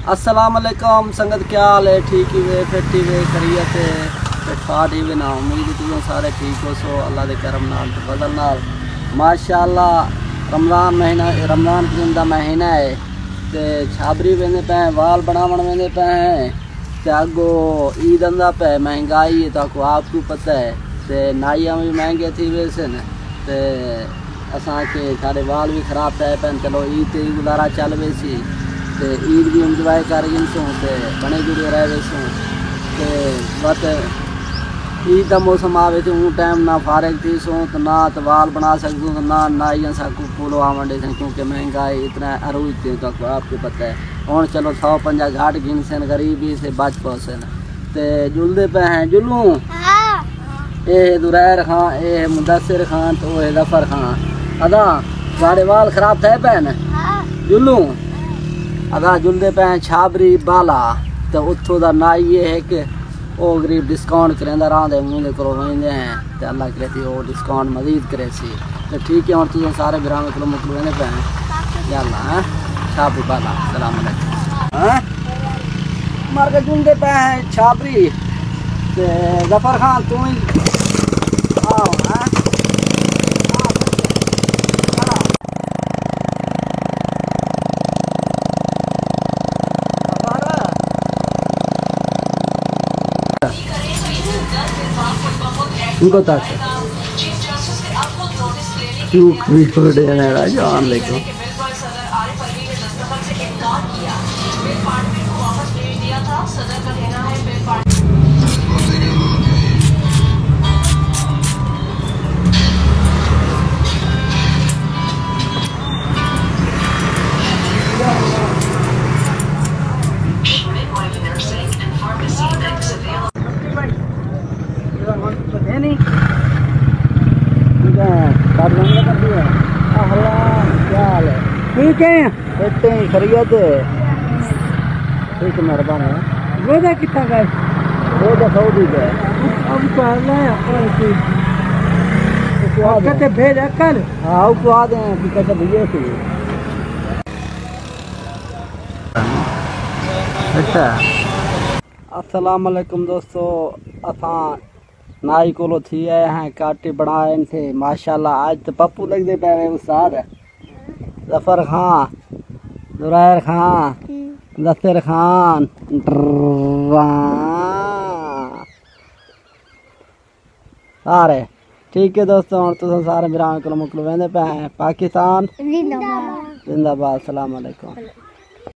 अस्सलाम वालेकुम संगत, क्या हाल है? ठीक ही वे, फिट ही वे, खरीयत है, फाट ही वे ना। उम्मीद तुम सारे ठीक हो सो अल्लाह के करम नाल ते फजल नाल माशाअल्लाह। रमज़ान का महीना है ते छाबरी वेंदे पे, वाल बनावन वेंदे पे हैं ते अगो ईद आंदा पे, महंगाई है तो आपको पता है ते नाइयां भी महंगे थी वैसे न ते असा के सारे वाल भी खराब थे पे। चलो ईद ते गुजारा चल वैसी ते ईद भी इंजॉय कर गिनसूँ ते बने जुड़े रह वैसूँ ते बस ईद का मौसम आवे तो ऊँ टाइम ना फारग थी सूँ तो ना तो वाल बना सकूँ तो ना नाइयां सकूँ पूलो आवन दे, क्योंकि महंगाई इतना अरूज थी तो आपको पता है। और चलो 150 घाट गिन से गरीबी से बच पहुँचे न ते जुलते पे हैं जुलूँ। ये दुरैर खान, ये मुदस्सिर खान, तो ये जफर खान। अदा सारे वाल खराब थे पे न जुलूँ। अदा जुलते पे छाबरी बाला तो उतो का नाई ये है कि वो गरीब डिस्काउंट करेंदा रहा मुझे करो वेंदे हैं तो अल्लाह करे थी वो डिस्काउंट मजीद करे सी तो ठीक है। और तुम सारे बिराम किलो मुकल वेंदे पे हैं यल्ला हैं छाबरी बाला। सलाम अलैकुम हैं मार के जुलते पे हैं छाबरी ते जफर खान तू ही आओ हैं। उनको तक क्यों जान लेको ठीक है इतने ही खरीद ठीक मेहरबानी। रोजा कितना गए? रोजा सऊदी गए। अब कहते भेज कल। हाँ उसको आ गए कि कहते भैया थे। अच्छा अस्सलाम वालेकुम दोस्तों, असा नाई को थी आए हैं काटे बनाए थे माशाल्लाह। आज तो पप्पू लगते पे उस्ताद जफर खान, दुरैर खान, मुदस्सिर खान सारे ठीक है दोस्तों। और तुम सारे बिराम को मुकल वेंदे पे हैं। पाकिस्तान जिंदाबाद। सलाम अलैकुम।